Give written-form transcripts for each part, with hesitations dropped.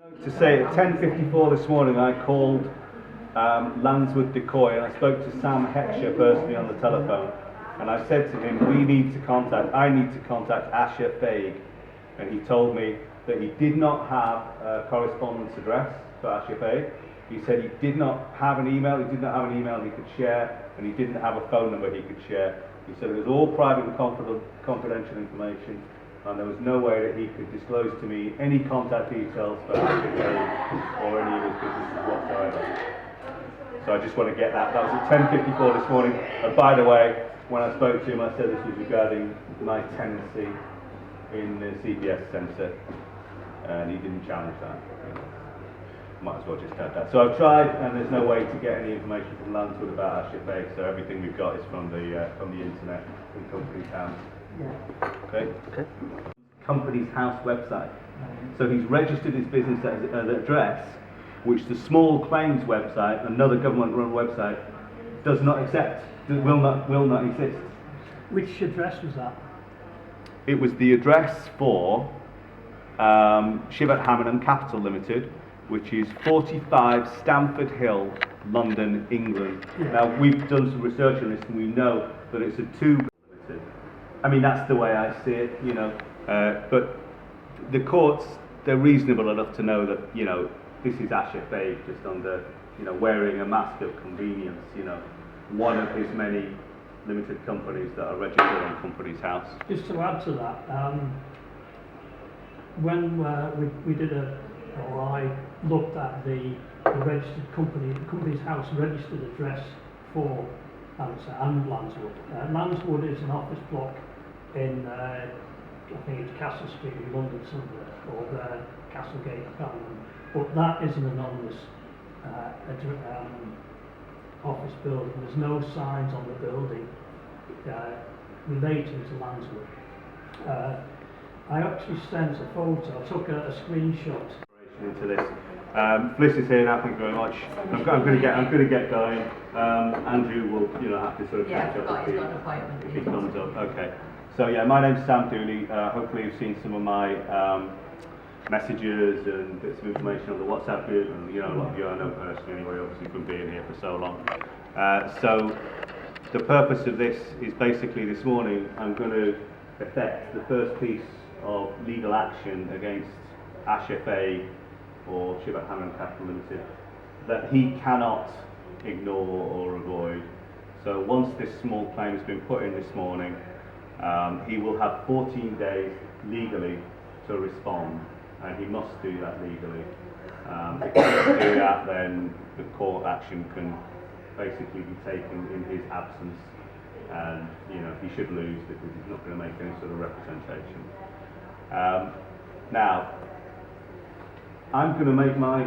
To say at 10:54 this morning I called Landswood Decoy and I spoke to Sam Heckscher personally on the telephone, and I said to him, I need to contact Asher Feig, and he told me that he did not have a correspondence address for Asher Feig. He said he did not have an email, he could share, and he didn't have a phone number he could share. He said it was all private and confidential information, and there was no way that he could disclose to me any contact details for Asher Feig or any of his businesses whatsoever. So I just want to get that. That was at 10:54 this morning. And by the way, when I spoke to him, I said this was regarding my tenancy in the CBS Centre, and he didn't challenge that. Might as well just add that. So I've tried, and there's no way to get any information from Landswood about Asher Feig. So everything we've got is from the internet and Company's House. Yeah. Okay. Company's House website. So he's registered his business as an address, which the Small Claims website, another government-run website, does not accept. Will not exist. Which address was that? It was the address for Shivert Hammond Capital Limited, which is 45 Stamford Hill, London, England. Yeah. Now, we've done some research on this and we know that it's a two limited. I mean, that's the way I see it, you know. But the courts, they're reasonable enough to know that, you know, this is Asher Feig just under, you know, wearing a mask of convenience, you know, one of his many limited companies that are registered on Company's House. Just to add to that, when we did I looked at the registered company, the Company's House registered address for and Landswood. Landswood is an office block in, I think it's Castle Street in London somewhere, or Castlegate, I can't remember. But that is an anonymous office building. There's no signs on the building relating to Landswood. I actually sent a photo, I took a screenshot. Into this. Fliss is here now, thank you very much. I'm going to get going. Andrew will, you know, have to sort of catch up if he comes up. Okay. So yeah, my name's Sam Dooley. Hopefully you've seen some of my messages and bits of information on the WhatsApp group, and you know, a lot of you I know personally anyway, obviously from being here for so long. So the purpose of this is basically this morning I'm going to effect the first piece of legal action against Asher Feig or Shivert Hammond Capital Limited that he cannot ignore or avoid. So once this small claim has been put in this morning, he will have 14 days legally to respond, and he must do that legally. If he doesn't do that, then the court action can basically be taken in his absence, and you know, he should lose because he's not going to make any sort of representation. Now, I'm going to make my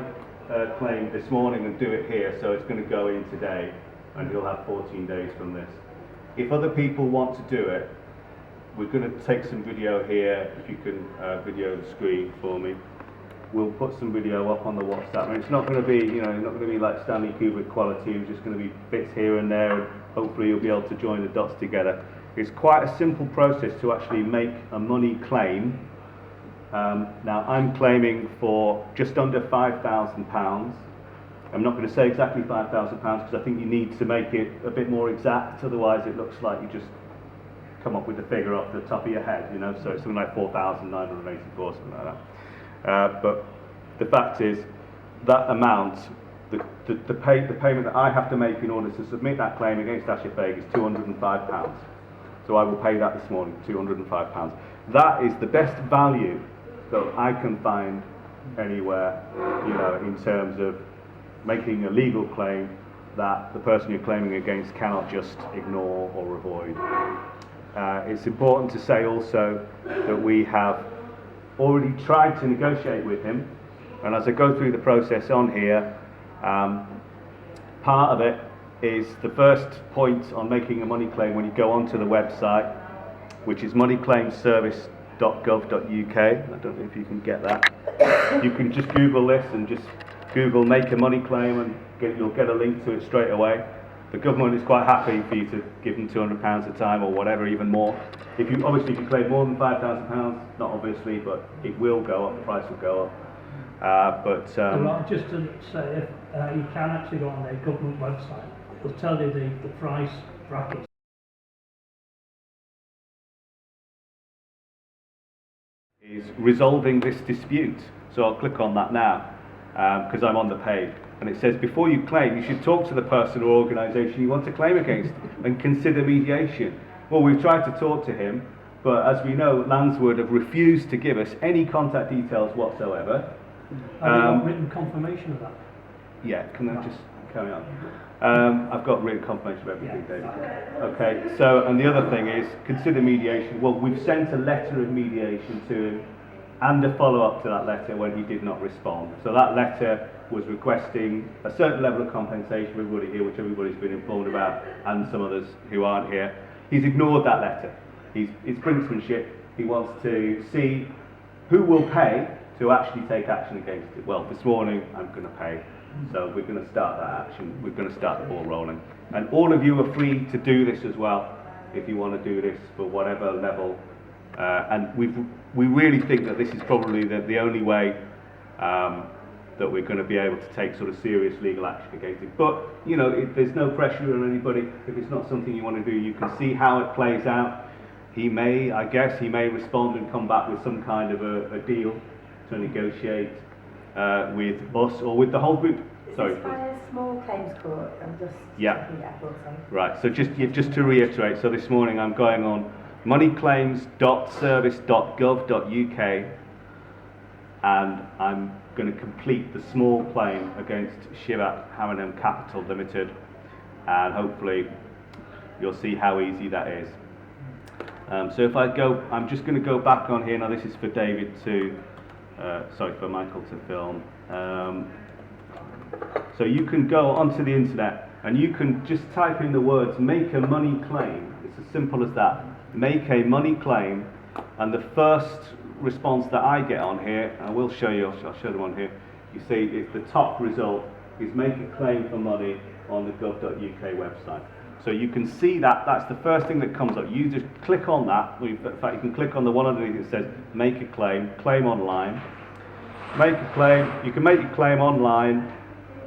claim this morning and do it here, so it's going to go in today, and he'll have 14 days from this. If other people want to do it, we're going to take some video here. If you can video the screen for me, we'll put some video up on the WhatsApp. And it's not going to be, you know, not going to be like Stanley Kubrick quality. It's just going to be bits here and there, and hopefully you'll be able to join the dots together. It's quite a simple process to actually make a money claim. Now I'm claiming for just under £5,000. I'm not going to say exactly £5,000 because I think you need to make it a bit more exact, otherwise it looks like you just come up with the figure off the top of your head, you know, so it's something like 4,984, something like that. But the fact is, that amount, the payment that I have to make in order to submit that claim against Asher Feig is £205. So I will pay that this morning, £205. That is the best value that I can find anywhere, you know, in terms of making a legal claim that the person you're claiming against cannot just ignore or avoid. It's important to say also that we have already tried to negotiate with him, and as I go through the process on here, part of it is the first point on making a money claim when you go onto the website, which is moneyclaimservice.gov.uk. I don't know if you can get that. You can just Google this and just Google make a money claim and you'll get a link to it straight away. The government is quite happy for you to give them £200 a time or whatever, even more. If you claim more than £5,000, not obviously, but it will go up, the price will go up. Well, just to say, if you can actually go on their government website, it'll tell you the price brackets. Is resolving this dispute. So I'll click on that now because I'm on the page, and it says before you claim you should talk to the person or organisation you want to claim against and consider mediation. Well, we've tried to talk to him, but as we know, Landswood have refused to give us any contact details whatsoever. Have you got written confirmation of that? Yeah, can I just carry on? I've got written confirmation of everything, David. Okay, so, and the other thing is, consider mediation. Well, we've sent a letter of mediation to him and a follow-up to that letter when he did not respond. So that letter was requesting a certain level of compensation for everybody here, which everybody's been informed about, and some others who aren't here. He's ignored that letter. It's brinksmanship. He wants to see who will pay to actually take action against it. Well, this morning I'm going to pay. So we're going to start that action. We're going to start the ball rolling. And all of you are free to do this as well, if you want to do this for whatever level. And we really think that this is probably the only way that we're going to be able to take sort of serious legal action against it. But, you know, there's no pressure on anybody. If it's not something you want to do, you can see how it plays out. He may respond and come back with some kind of a deal to negotiate with us or with the whole group. Sorry. Is this by a small claims court? I'm just Yeah. checking it, I thought so. Right. So just to reiterate. So this morning I'm going on moneyclaims.service.gov.uk, and I'm going to complete the small claim against Shivat Hamanam Capital Limited, and hopefully you'll see how easy that is. So if I go, I'm just going to go back on here now. This is for David to. For Michael to film. So you can go onto the internet and you can just type in the words make a money claim. It's as simple as that. Make a money claim, and the first response that I get on here, I will show you, I'll show them on here. You see it's the top result is make a claim for money on the gov.uk website. So you can see that's the first thing that comes up. You just click on that. In fact, you can click on the one underneath that says make a claim, claim online. Make a claim, you can make a claim online,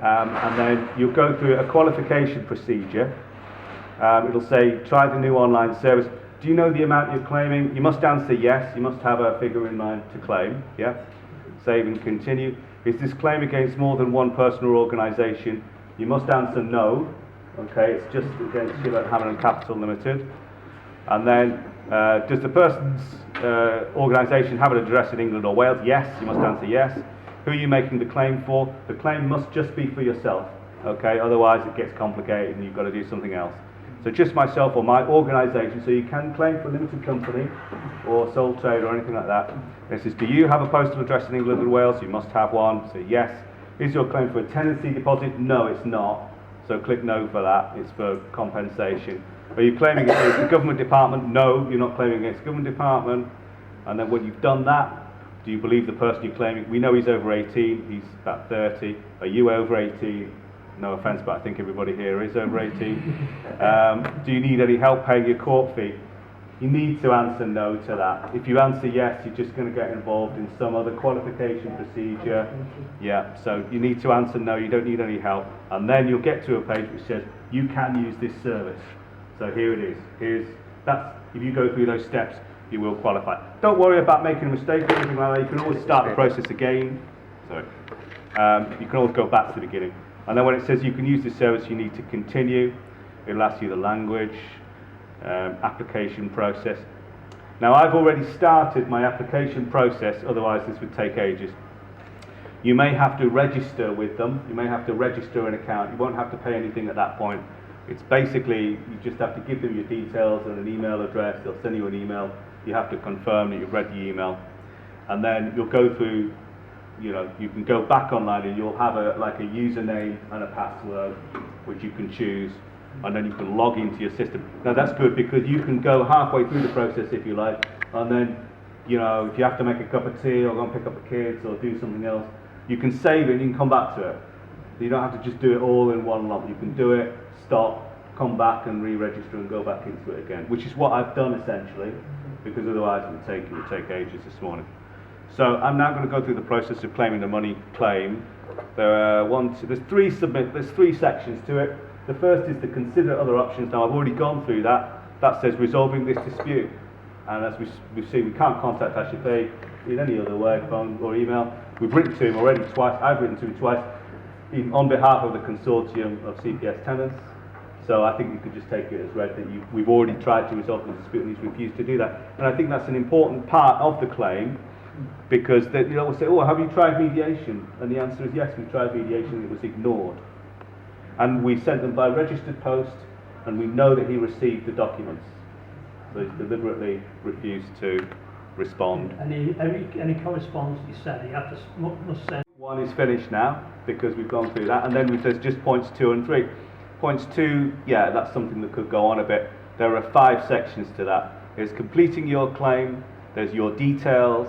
and then you'll go through a qualification procedure. It'll say try the new online service. Do you know the amount you're claiming? You must answer yes. You must have a figure in mind to claim. Yeah. Save and continue. Is this claim against more than one person or organisation? You must answer no. Okay, it's just against Shivat Hamanam Capital Limited. And then, does the person's organisation have an address in England or Wales? Yes, you must answer yes. Who are you making the claim for? The claim must just be for yourself. Okay, otherwise it gets complicated and you've got to do something else. So just myself or my organisation. So you can claim for a limited company or sole trade or anything like that. It says, do you have a postal address in England and Wales? You must have one. So yes. Is your claim for a tenancy deposit? No, it's not. So click no for that. It's for compensation. Are you claiming against the government department? No, you're not claiming against the government department. And then when you've done that, do you believe the person you're claiming? We know he's over 18. He's about 30. Are you over 18? No offence, but I think everybody here is over 18. Do you need any help paying your court fee? You need to answer no to that. If you answer yes, you're just going to get involved in some other qualification procedure. Yeah, so you need to answer no, you don't need any help. And then you'll get to a page which says you can use this service. So here it is. If you go through those steps, you will qualify. Don't worry about making a mistake or anything like that. You can always start the process again. Sorry. You can always go back to the beginning. And then when it says you can use this service, you need to continue. It'll ask you the language, application process. Now I've already started my application process, otherwise this would take ages. You may have to register with them. You may have to register an account. You won't have to pay anything at that point. It's basically, you just have to give them your details and an email address. They'll send you an email. You have to confirm that you've read the email. And then you'll go through, you can go back online and you'll have a username and a password, which you can choose. And then you can log into your system. Now that's good because you can go halfway through the process if you like. And then, if you have to make a cup of tea or go and pick up the kids or do something else, you can save it and you can come back to it. So you don't have to just do it all in one lump. You can do it, stop, come back and re-register and go back into it again, which is what I've done essentially, because otherwise it would take ages this morning. So I'm now going to go through the process of claiming the money claim. There's three sections to it. The first is to consider other options. Now I've already gone through that. That says resolving this dispute. And as we've seen, we can't contact Ashifei in any other way, phone or email. We've written to him already twice. I've written to him twice, even on behalf of the consortium of CPS tenants. So I think you could just take it as read that we've already tried to resolve the dispute and he's refused to do that. And I think that's an important part of the claim, because they always say, oh, have you tried mediation? And the answer is yes, we tried mediation and it was ignored. And we sent them by registered post, and we know that he received the documents. So he's deliberately refused to respond. Any correspondence he sent, he must send. One is finished now, because we've gone through that, and then there's just points 2 and 3. Points 2, yeah, that's something that could go on a bit. There are 5 sections to that. There's completing your claim, there's your details,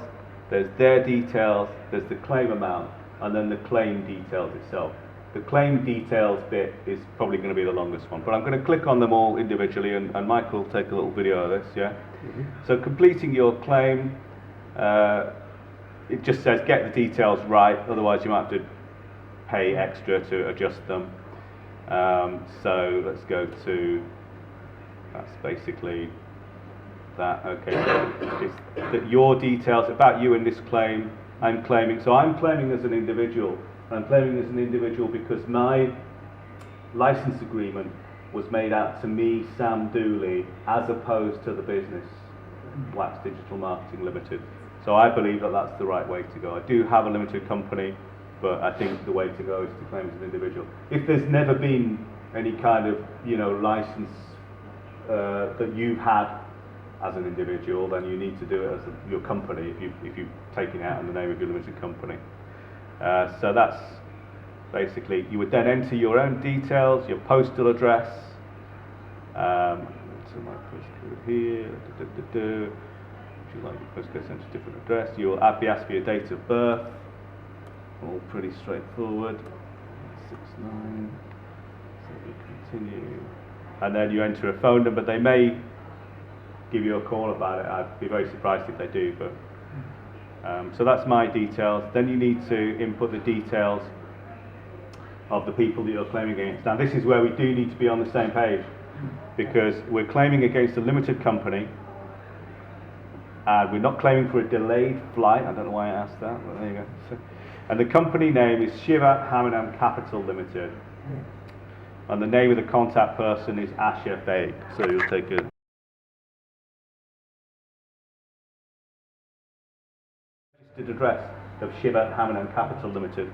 there's their details, there's the claim amount, and then the claim details itself. The claim details bit is probably going to be the longest one, but I'm going to click on them all individually, and Michael will take a little video of this, yeah? Mm-hmm. So completing your claim, it just says get the details right, otherwise you might have to pay extra to adjust them. So let's go to, that's basically that. Okay, so it's that your details about you in this claim, I'm claiming as an individual. I'm claiming as an individual because my license agreement was made out to me, Sam Dooley, as opposed to the business, Wax Digital Marketing Limited. So I believe that that's the right way to go. I do have a limited company, but I think the way to go is to claim as an individual. If there's never been any kind of, license that you've had as an individual, then you need to do it as your company if you've taken it out in the name of your limited company. So that's basically, you would then enter your own details, your postal address. So my postcode here. If you like your postcode sent to a different address, you'll be asked for your date of birth. All pretty straightforward. 69. So we continue, and then you enter a phone number. They may give you a call about it. I'd be very surprised if they do, but. So that's my details. Then you need to input the details of the people that you're claiming against. Now this is where we do need to be on the same page, because we're claiming against a limited company, and we're not claiming for a delayed flight. I don't know why I asked that, but there you go. So, and the company name is Shiva Hamanam Capital Limited, and the name of the contact person is Asher Faig. So you'll take a address of Shiva Hamanam Capital Limited.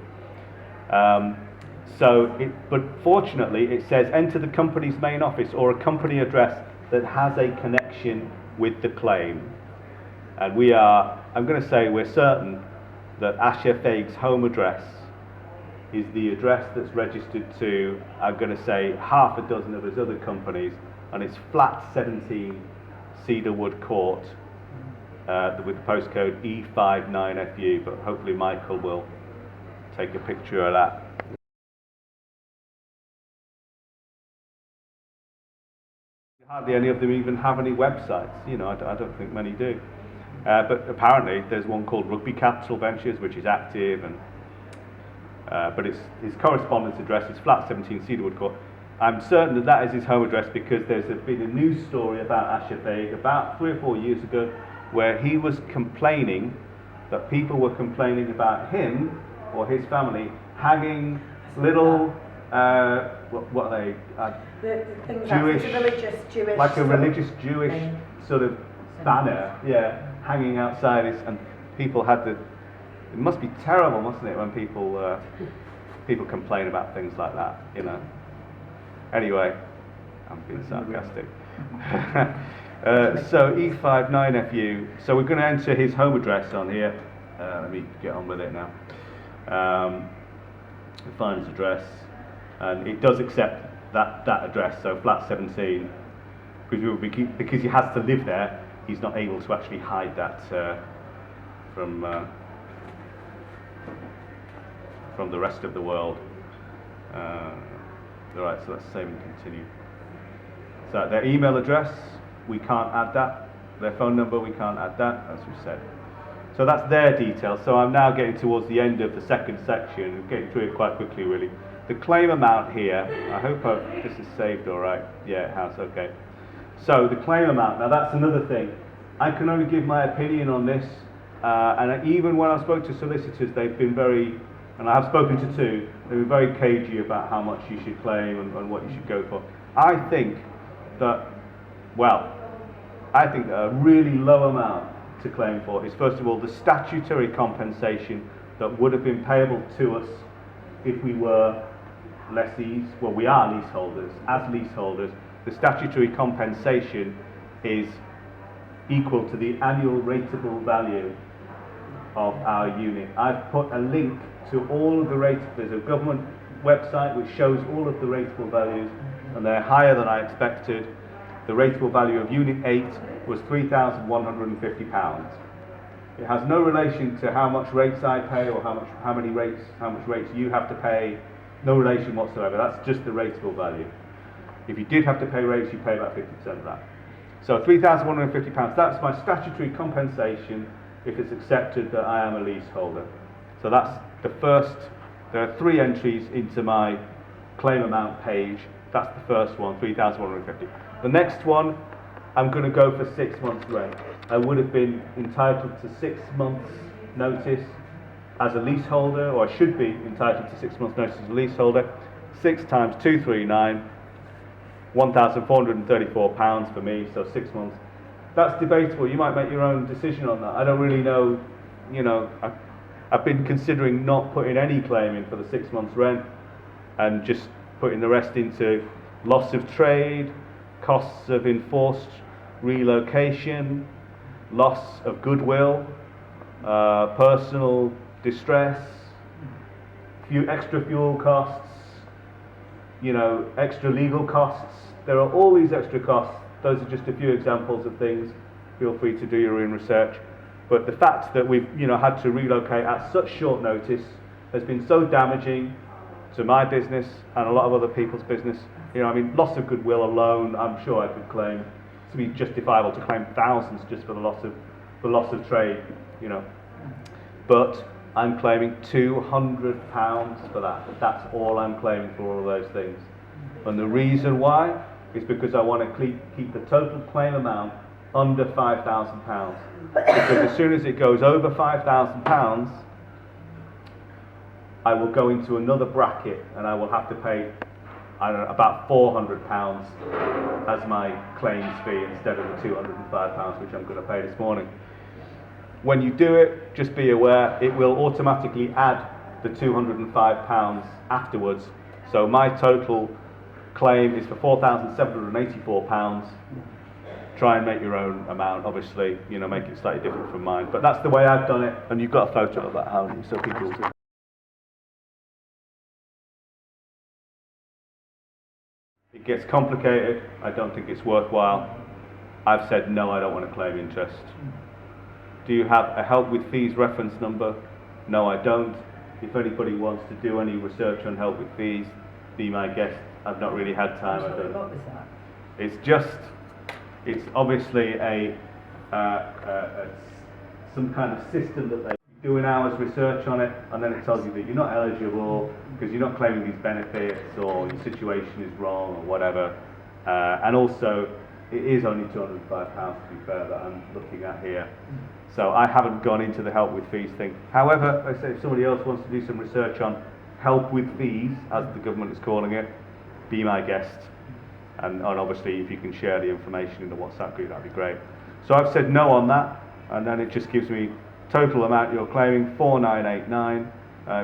But fortunately it says enter the company's main office or a company address that has a connection with the claim. And I'm going to say we're certain that Asher Faig's home address is the address that's registered to, I'm going to say, half a dozen of his other companies, and it's flat 17 Cedarwood Court, with the postcode E59FU, but hopefully Michael will take a picture of that. Hardly any of them even have any websites, I don't think many do. But apparently there's one called Rugby Capital Ventures, which is active, and but his correspondence address is flat 17 Cedarwood Court. I'm certain that is his home address because there's been a news story about Asher Faig about 3 or 4 years ago, where he was complaining that people were complaining about him or his family hanging little, what are they? The things Jewish, like a religious Jewish sort of banner, hanging outside and people had to. It must be terrible, mustn't it, when people complain about things like that, Anyway, I'm being sarcastic. So E59FU. So we're going to enter his home address on here. Let me get on with it now. Find his address, and it does accept that address. So flat 17, because he has to live there. He's not able to actually hide that from the rest of the world. Alright, so let's save and continue. So their email address, we can't add that. Their phone number, we can't add that, as we said. So that's their details. So I'm now getting towards the end of the second section and getting through it quite quickly, really. The claim amount here, I hope this is saved all right. Yeah, it has, okay. So the claim amount, now that's another thing. I can only give my opinion on this, and even when I spoke to solicitors, they've been very, and I have spoken to two, they've been very cagey about how much you should claim and what you should go for. I think that a really low amount to claim for is, first of all, the statutory compensation that would have been payable to us if we were lessees. Well, we are leaseholders. As leaseholders, the statutory compensation is equal to the annual rateable value of our unit. I've put a link to all of the rates. There's a government website which shows all of the rateable values, and they're higher than I expected. The rateable value of Unit 8 was £3,150. It has no relation to how much rates I pay or how much rates you have to pay. No relation whatsoever. That's just the rateable value. If you did have to pay rates, you pay about 50% of that. So £3,150, that's my statutory compensation if it's accepted that I am a leaseholder. So that's the first, there are 3 entries into my claim amount page. That's the first one, £3,150. The next one, I'm going to go for 6 months rent. I would have been entitled to 6 months notice as a leaseholder, or I should be entitled to 6 months notice as a leaseholder. 6 times 239, £1,434 for me, so 6 months. That's debatable. You might make your own decision on that. I don't really know. I've been considering not putting any claim in for the 6 months rent and just putting the rest into loss of trade, costs of enforced relocation, loss of goodwill, personal distress, extra fuel costs, extra legal costs. There are all these extra costs. Those are just a few examples of things. Feel free to do your own research. But the fact that we've had to relocate at such short notice has been so damaging to my business and a lot of other people's business. Loss of goodwill alone, I'm sure I could claim to be justifiable to claim thousands just for the loss of trade. But I'm claiming £200 for that. That's all I'm claiming for all of those things. And the reason why is because I want to keep the total claim amount under £5,000. Because as soon as it goes over £5,000, I will go into another bracket and I will have to pay, about £400 as my claims fee instead of the £205 which I'm going to pay this morning. When you do it, just be aware it will automatically add the £205 afterwards. So my total claim is for £4,784. Try and make your own amount, obviously, make it slightly different from mine. But that's the way I've done it, and you've got a photo of that, haven't you? So people see. It gets complicated. I don't think it's worthwhile. I've said no, I don't want to claim interest. Do you have a help with fees reference number? No, I don't. If anybody wants to do any research on help with fees, be my guest. I've not really had time. It's obviously some kind of system that they do an hour's research on it, and then it tells you that you're not eligible because you're not claiming these benefits, or your situation is wrong, or whatever. And also, it is only £205 to be fair that I'm looking at here. So I haven't gone into the help with fees thing. However, I say if somebody else wants to do some research on help with fees, as the government is calling it, be my guest. And obviously if you can share the information in the WhatsApp group, that'd be great. So I've said no on that, and then it just gives me total amount you're claiming, 4989.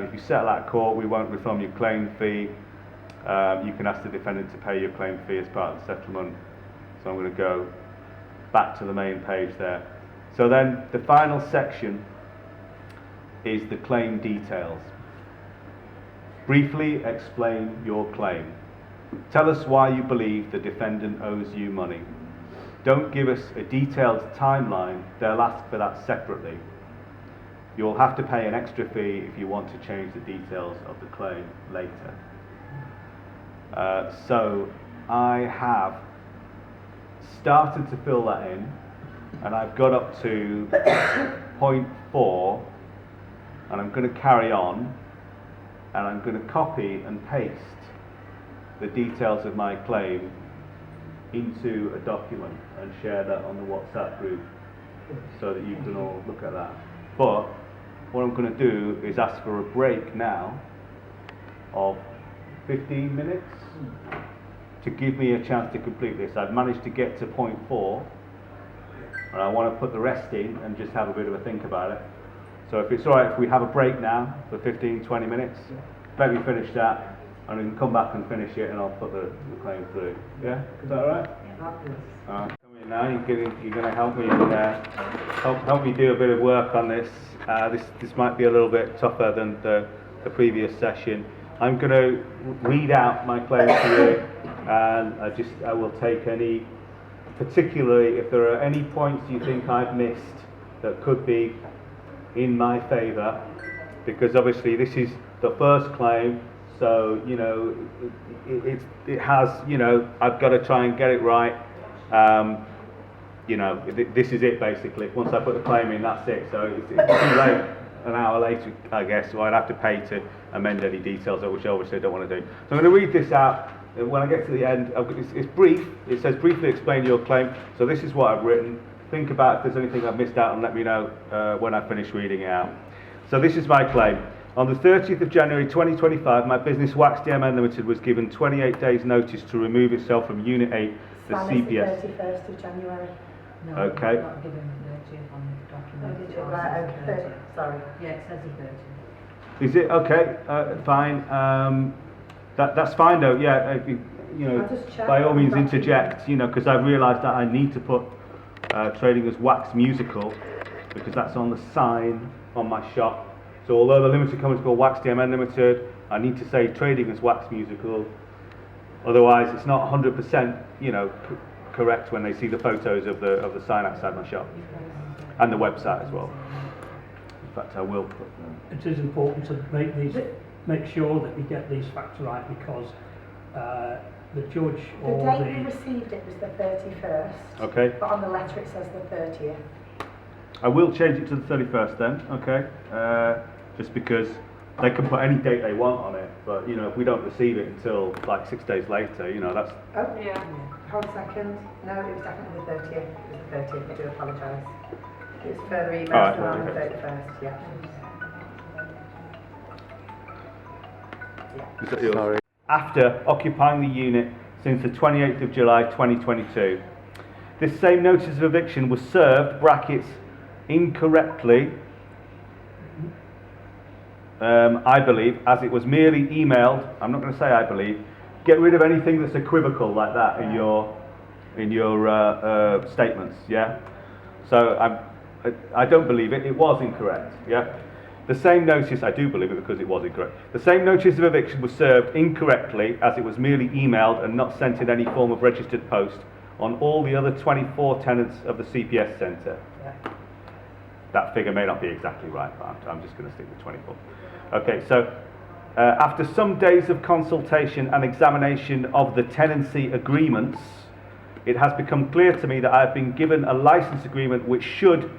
If you settle at court, we won't refund your claim fee. You can ask the defendant to pay your claim fee as part of the settlement. So I'm going to go back to the main page there. So then the final section is the claim details. Briefly explain your claim. Tell us why you believe the defendant owes you money. Don't give us a detailed timeline, they'll ask for that separately. You'll have to pay an extra fee if you want to change the details of the claim later. So I have started to fill that in. and I've got up to point 4, and I'm going to carry on, and I'm going to copy and paste the details of my claim into a document and share that on the WhatsApp group so that you can all look at that. But what I'm going to do is ask for a break now of 15 minutes to give me a chance to complete this. I've managed to get to point 4, and I want to put the rest in and just have a bit of a think about it. So if it's alright if we have a break now for 15-20 minutes, let me finish that, and we can come back and finish it, and I'll put the claim through. Yeah? Is that alright? Alright. Come in now, you're going to help me help me do a bit of work on this. This might be a little bit tougher than the previous session. I'm going to read out my claim to you, and I will take any, particularly if there are any points you think I've missed that could be in my favour, because obviously this is the first claim, so you know it has, you know, I've got to try and get it right. You know, this is it basically. Once I put the claim in, that's it. So it's too late. An hour later, I guess, so I'd have to pay to amend any details, which I obviously don't want to do. So I'm going to read this out. When I get to the end, it's brief. It says, briefly explain your claim. So this is what I've written. Think about if there's anything I've missed out and let me know when I finish reading it out. So this is my claim. On the 30th of January 2025, my business Wax DMN Limited was given 28 days notice to remove itself from Unit 8, the CPS. The 31st of January. No, Okay. not given the 30th on the document. Oh, did you? Right, okay. Sorry. Yeah, it says the 30th. Is it? Okay, fine. That's fine though, yeah. You know, I'll just check by all on means the document. interject, you know, because I've realised that I need to put trading as Wax Musical, because that's on the sign on my shop. So although the limited company is called Wax DMN Limited, I need to say trading as Wax Musical. Otherwise, it's not 100%, you know, correct when they see the photos of the sign outside my shop and the website as well. In fact, I will put them. It is important to make sure that we get these facts right, because the judge The or date we received it was the 31st. Okay. But on the letter it says the 30th. I will change it to the 31st then, okay? Just because they can put any date they want on it, but you know, if we don't receive it until like 6 days later, you know, that's... Oh, yeah. Hold a second. No, it was definitely the 30th. It was the 30th. I do apologise. It's further emails Alright, than on the okay. 31st, yeah. Is that yours? Sorry. After occupying the unit since the 28th of July 2022. This same notice of eviction was served, brackets, incorrectly, I believe, as it was merely emailed. I'm not going to say I believe. Get rid of anything that's equivocal like that in your statements, yeah? So I don't believe it. It was incorrect, yeah? The same notice, I do believe it because it was incorrect. The same notice of eviction was served incorrectly, as it was merely emailed and not sent in any form of registered post on all the other 24 tenants of the CPS centre. Yeah. That figure may not be exactly right, but I'm just going to stick with 24. Okay, so after some days of consultation and examination of the tenancy agreements, it has become clear to me that I have been given a license agreement which should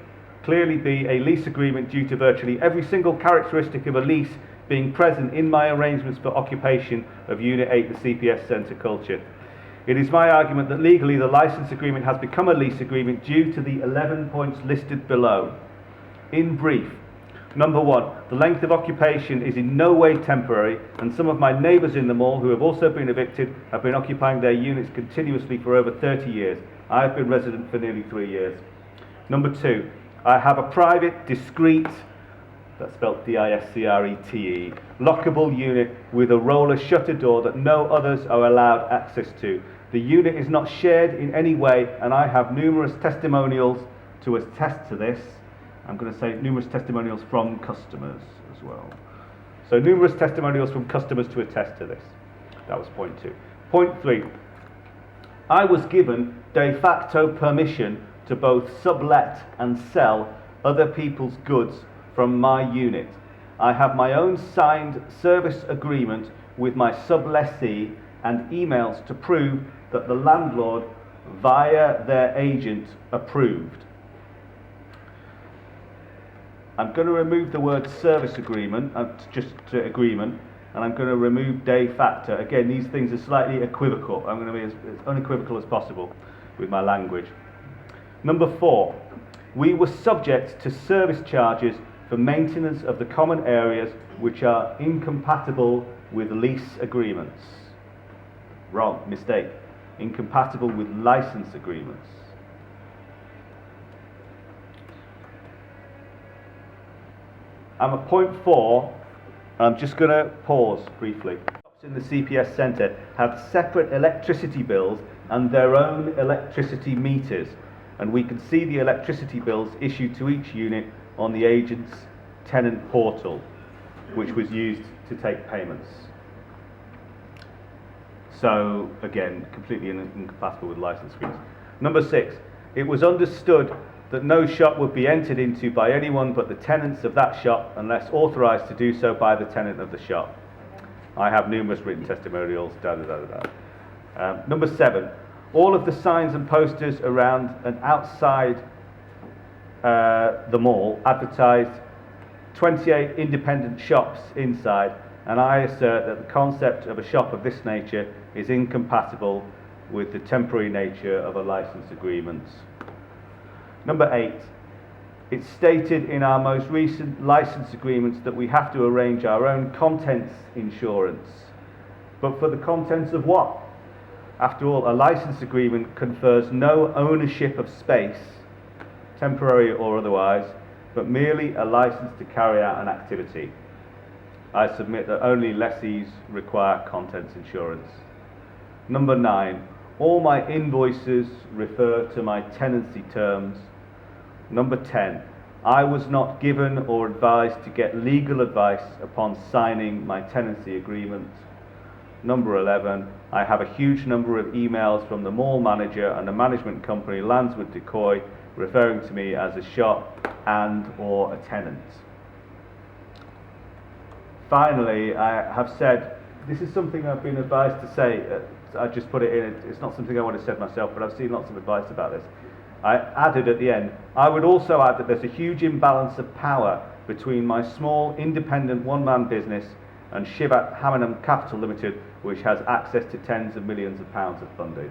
clearly be a lease agreement due to virtually every single characteristic of a lease being present in my arrangements for occupation of Unit 8, the CPS Centre Culture. It is my argument that legally the license agreement has become a lease agreement due to the 11 points listed below. In brief, number 1, the length of occupation is in no way temporary, and some of my neighbours in the mall who have also been evicted have been occupying their units continuously for over 30 years. I have been resident for nearly 3 years. Number 2, I have a private, discreet, that's spelled D-I-S-C-R-E-T-E, lockable unit with a roller shutter door that no others are allowed access to. The unit is not shared in any way, and I have numerous testimonials to attest to this. I'm going to say numerous testimonials from customers as well. So numerous testimonials from customers to attest to this. That was point 2. Point 3. I was given de facto permission to both sublet and sell other people's goods from my unit. I have my own signed service agreement with my sublessee and emails to prove that the landlord, via their agent, approved. I'm going to remove the word service agreement, just to agreement, and I'm going to remove de facto. Again, these things are slightly equivocal. I'm going to be as unequivocal as possible with my language. Number 4, we were subject to service charges for maintenance of the common areas which are incompatible with lease agreements. Wrong, mistake. Incompatible with license agreements. I'm at point 4. I'm just going to pause briefly. Shops in the CPS centre have separate electricity bills and their own electricity meters, and we can see the electricity bills issued to each unit on the agent's tenant portal, which was used to take payments. So, again, completely incompatible with license agreements. Number 6, it was understood that no shop would be entered into by anyone but the tenants of that shop unless authorised to do so by the tenant of the shop. I have numerous written testimonials, Number 7, all of the signs and posters around and outside the mall advertised 28 independent shops inside, and I assert that the concept of a shop of this nature is incompatible with the temporary nature of a license agreement. Number 8, it's stated in our most recent license agreements that we have to arrange our own contents insurance. But for the contents of what? After all, a license agreement confers no ownership of space, temporary or otherwise, but merely a license to carry out an activity. I submit that only lessees require contents insurance. Number 9, all my invoices refer to my tenancy terms. Number 10, I was not given or advised to get legal advice upon signing my tenancy agreement. Number 11, I have a huge number of emails from the mall manager and the management company Landswood Decoy referring to me as a shop and or a tenant. Finally, I have said, this is something I've been advised to say, I just put it in, it's not something I would have said myself, but I've seen lots of advice about this. I added at the end, I would also add that there's a huge imbalance of power between my small independent one-man business and Shivat Hamanam Capital Limited, which has access to tens of millions of pounds of funding.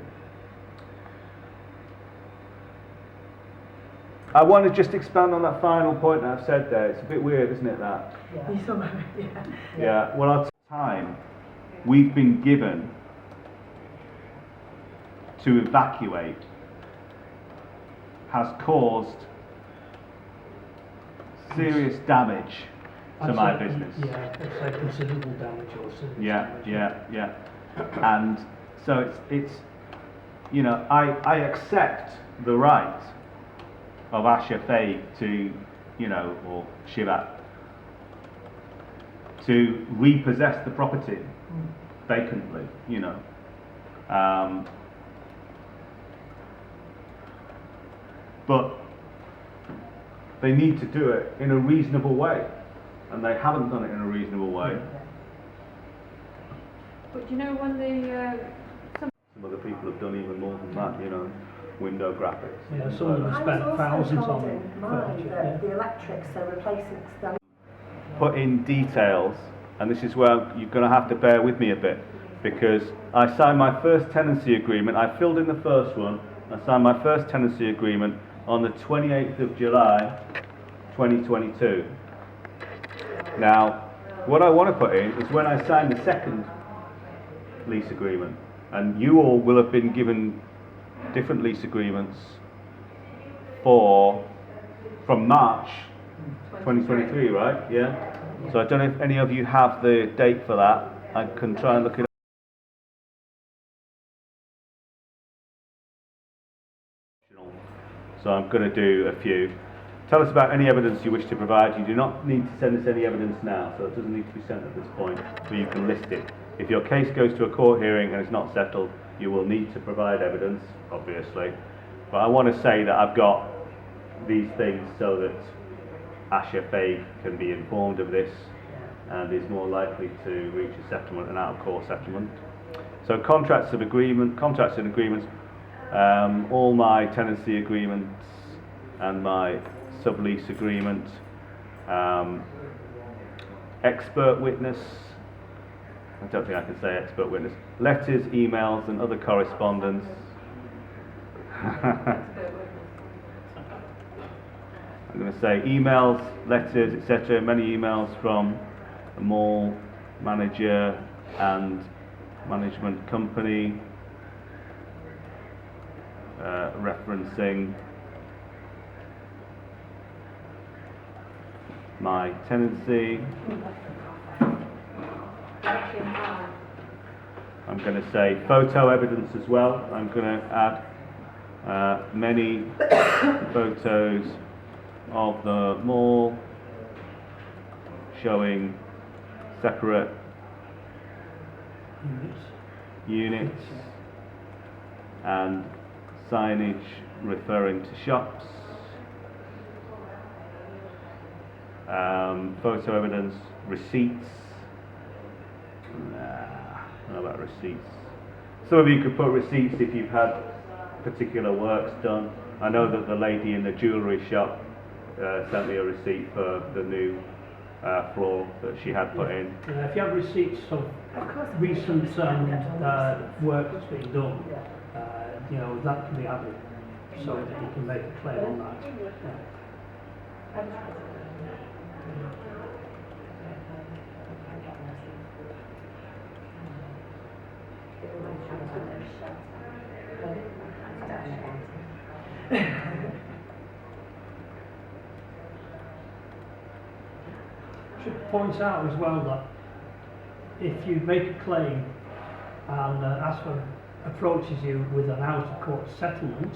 I want to just expand on that final point that I've said there. It's a bit weird, isn't it, that? Yeah. Well, our time we've been given to evacuate has caused serious damage to my business. Yeah, it's like considerable damage or serious damage. Yeah. And so it's you know, I accept the right of Asher Faye to, you know, or Shivat, to repossess the property vacantly, you know. But they need to do it in a reasonable way, and they haven't done it in a reasonable way. But you know when the Some other people have done even more than that, you know, window graphics. Yeah, some of them have spent thousands on furniture. The electrics are replacing stuff. Put in details, and this is where you're going to have to bear with me a bit, because I signed my first tenancy agreement. I filled in the first one. I signed my first tenancy agreement on the 28th of July 2022. Now, what I want to put in is when I signed the second lease agreement, and you all will have been given different lease agreements from March 2023, right? Yeah. So I don't know if any of you have the date for that. I can try and look it up. So I'm going to do a few. Tell us about any evidence you wish to provide. You do not need to send us any evidence now, so it doesn't need to be sent at this point, but you can list it. If your case goes to a court hearing and it's not settled, you will need to provide evidence, obviously. But I want to say that I've got these things so that Asher Faye can be informed of this and is more likely to reach a settlement, an out-of-court settlement. So contracts and agreements, all my tenancy agreements and my sublease agreement, Expert witness. I don't think I can say expert witness. Letters, emails, and other correspondence. I'm going to say emails, letters, etc. Many emails from the mall manager and management company referencing my tenancy. I'm going to say photo evidence as well. I'm going to add many photos of the mall showing separate units and signage referring to shops. Photo evidence, receipts. I don't know about receipts. Some of you could put receipts if you've had particular works done. I know that the lady in the jewellery shop sent me a receipt for the new floor that she had put in. If you have receipts of recent work that's been done, you know, that can be added so that you can make a claim on that. Should point out as well that if you make a claim and ASPA approaches you with an out-of-court settlement,